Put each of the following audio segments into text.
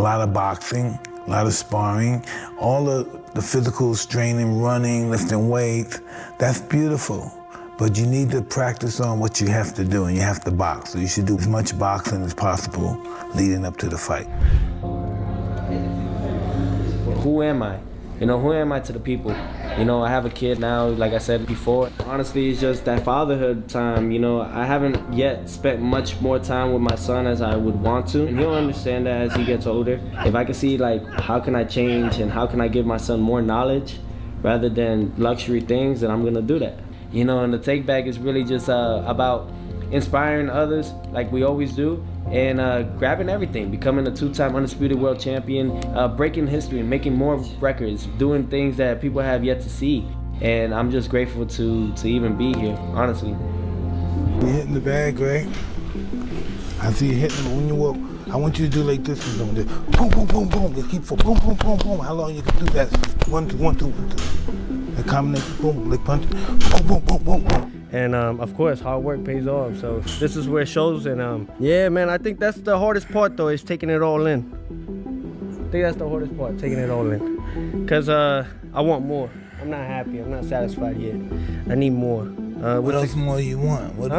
lot of boxing, a lot of sparring, all the physical straining, running, lifting weights. That's beautiful. But you need to practice on what you have to do, and you have to box. So you should do as much boxing as possible leading up to the fight. Who am I? You know, who am I to the people? You know, I have a kid now, like I said before. Honestly, it's just that fatherhood time. You know, I haven't yet spent much more time with my son as I would want to. And he'll understand that as he gets older. If I can see, like, how can I change and how can I give my son more knowledge rather than luxury things, then I'm gonna do that. You know, and the take back is really just about inspiring others like we always do, and grabbing everything, becoming a 2-time undisputed world champion, breaking history, making more records, doing things that people have yet to see. And I'm just grateful to even be here, honestly. You're hitting the bag, right? I see you hitting it when you walk. I want you to do like this. Boom, boom, boom, boom. Just keep for boom, boom, boom, boom. How long you can do that? 1, 2, 1, 2, 1, 2. The combination, boom, like punch, boom, boom, boom, boom, boom. And of course, hard work pays off. So this is where it shows. And yeah, man, I think that's the hardest part, though, is taking it all in. I think that's the hardest part, taking it all in. Because I want more. I'm not happy. I'm not satisfied yet. I need more. What else more you want? What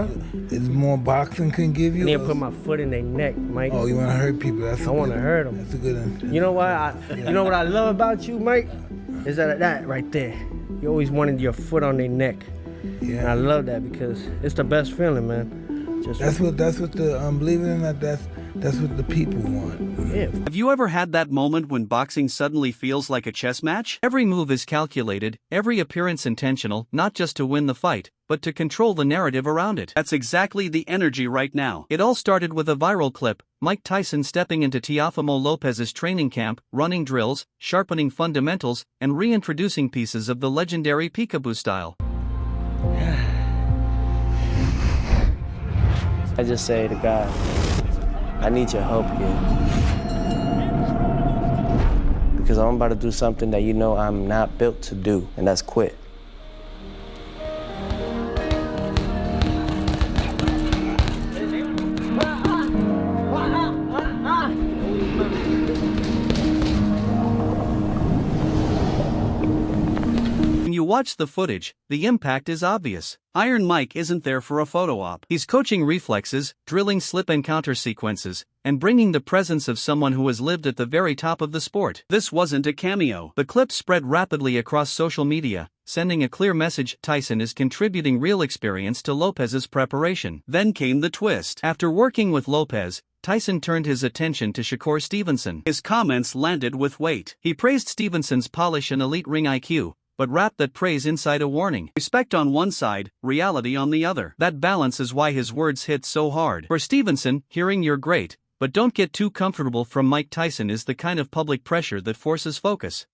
is more boxing can give you? I need to put my foot in their neck, Mike. Oh, you want to hurt people? I want to hurt them. That's a good one. You know what? You know what I love about you, Mike? Is that right there. You always wanted your foot on their neck. Yeah. And I love that because it's the best feeling, man. That's what the believe it or not, that's what the people want. Yeah. Have you ever had that moment when boxing suddenly feels like a chess match? Every move is calculated, every appearance intentional, not just to win the fight, but to control the narrative around it. That's exactly the energy right now. It all started with a viral clip, Mike Tyson stepping into Teofimo Lopez's training camp, running drills, sharpening fundamentals, and reintroducing pieces of the legendary peekaboo style. I just say to God, I need your help here. Because I'm about to do something that you know I'm not built to do, and that's quit. When you watch the footage, the impact is obvious. Iron Mike isn't there for a photo op. He's coaching reflexes, drilling slip and counter sequences, and bringing the presence of someone who has lived at the very top of the sport. This wasn't a cameo. The clip spread rapidly across social media, sending a clear message: Tyson is contributing real experience to Lopez's preparation. Then came the twist. After working with Lopez, Tyson turned his attention to Shakur Stevenson. His comments landed with weight. He praised Stevenson's polish and elite ring IQ, but wrapped that praise inside a warning. Respect on one side, reality on the other. That balance is why his words hit so hard. For Stevenson, hearing "you're great, but don't get too comfortable" from Mike Tyson is the kind of public pressure that forces focus.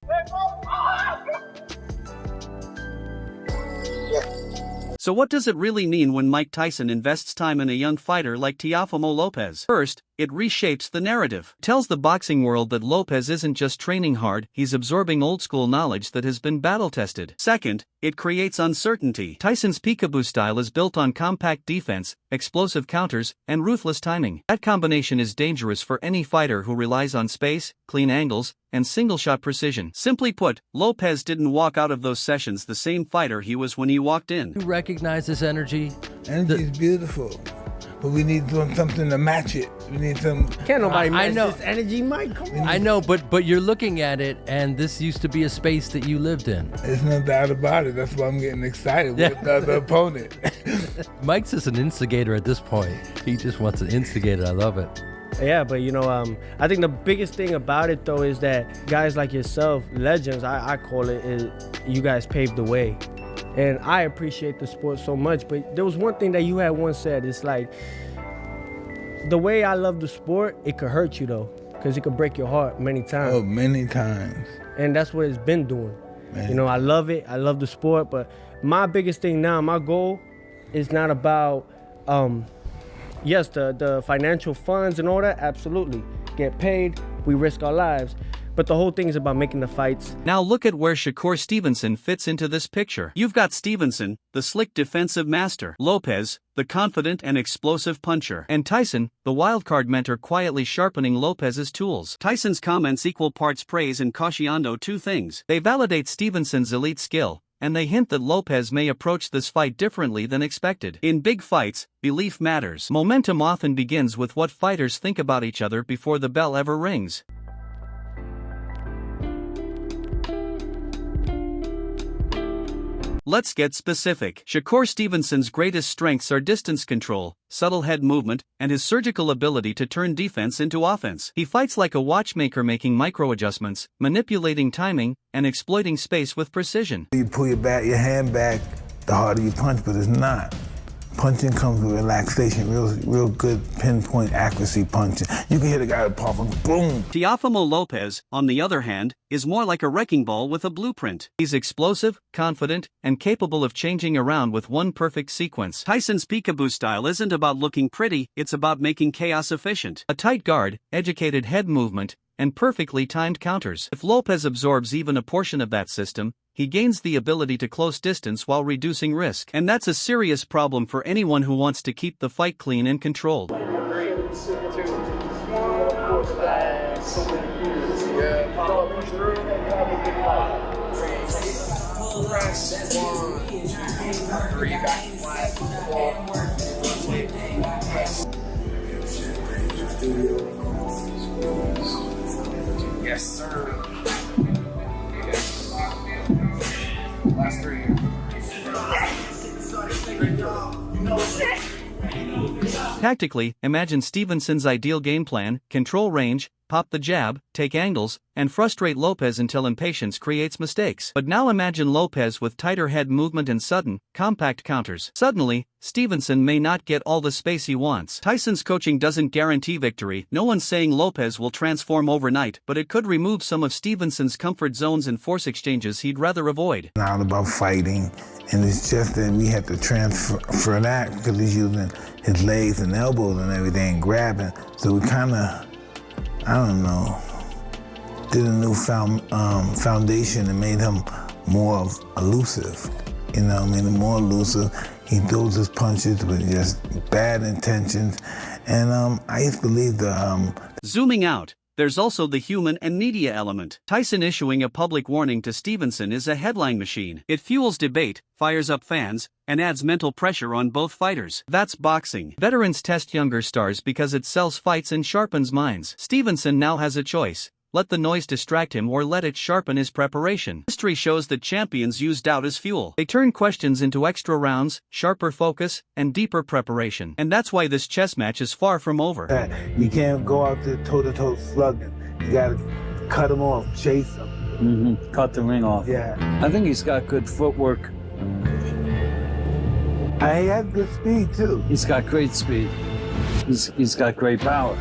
So what does it really mean when Mike Tyson invests time in a young fighter like Teofimo Lopez? First, it reshapes the narrative. It tells the boxing world that Lopez isn't just training hard, he's absorbing old-school knowledge that has been battle-tested. Second, it creates uncertainty. Tyson's peekaboo style is built on compact defense, explosive counters, and ruthless timing. That combination is dangerous for any fighter who relies on space, clean angles, and single-shot precision. Simply put, Lopez didn't walk out of those sessions the same fighter he was when he walked in. You recognize this energy? Energy is beautiful, but we need something to match it. We need some. Can't nobody match this energy, Mike. Come on. I know, but you're looking at it, and this used to be a space that you lived in. There's no doubt about it. That's why I'm getting excited with the other opponent. Mike's just an instigator at this point. He just wants an instigator. I love it. Yeah, but you know, I think the biggest thing about it, though, is that guys like yourself, legends, I call it, is you guys paved the way. And I appreciate the sport so much, but there was one thing that you had once said. It's like, the way I love the sport, it could hurt you, though, because it could break your heart many times. Oh, many times. And that's what it's been doing. Man. You know, I love it. I love the sport, but my biggest thing now, my goal is not about, yes, the financial funds and all that, absolutely. Get paid, we risk our lives. But the whole thing is about making the fights. Now look at where Shakur Stevenson fits into this picture. You've got Stevenson, the slick defensive master, Lopez, the confident and explosive puncher, and Tyson, the wildcard mentor quietly sharpening Lopez's tools. Tyson's comments equal parts praise and cautionando two things. They validate Stevenson's elite skill, and they hint that Lopez may approach this fight differently than expected. In big fights, belief matters. Momentum often begins with what fighters think about each other before the bell ever rings. Let's get specific. Shakur Stevenson's greatest strengths are distance control, subtle head movement, and his surgical ability to turn defense into offense. He fights like a watchmaker, making micro-adjustments, manipulating timing, and exploiting space with precision. You pull your hand back, the harder you punch, but it's not. Punching comes with relaxation, real good pinpoint accuracy punching. You can hit a guy with pop, boom. Teofimo Lopez, on the other hand, is more like a wrecking ball with a blueprint. He's explosive, confident, and capable of changing around with one perfect sequence. Tyson's peekaboo style isn't about looking pretty, it's about making chaos efficient. A tight guard, educated head movement, and perfectly timed counters. If Lopez absorbs even a portion of that system, he gains the ability to close distance while reducing risk. And that's a serious problem for anyone who wants to keep the fight clean and controlled. Yes, sir. Last 3 years. Tactically, imagine Stevenson's ideal game plan: control range, pop the jab, take angles, and frustrate Lopez until impatience creates mistakes. But now imagine Lopez with tighter head movement and sudden, compact counters. Suddenly, Stevenson may not get all the space he wants. Tyson's coaching doesn't guarantee victory. No one's saying Lopez will transform overnight, but it could remove some of Stevenson's comfort zones and force exchanges he'd rather avoid. Not about fighting, and it's just that we had to transfer that because he's using his legs and elbows and everything, and grabbing. So we kind of, I don't know, did a new foundation and made him more elusive. You know, made him more elusive. He throws his punches with just bad intentions. And I used to believe Zooming out, there's also the human and media element. Tyson issuing a public warning to Stevenson is a headline machine. It fuels debate, fires up fans, and adds mental pressure on both fighters. That's boxing. Veterans test younger stars because it sells fights and sharpens minds. Stevenson now has a choice: let the noise distract him or let it sharpen his preparation. History shows that champions use doubt as fuel. They turn questions into extra rounds, sharper focus, and deeper preparation. And that's why this chess match is far from over. You can't go out there toe-to-toe slugging. You gotta cut him off, chase him. Cut the ring off. Yeah. I think he's got good footwork. He has good speed too. He's got great speed. He's got great power.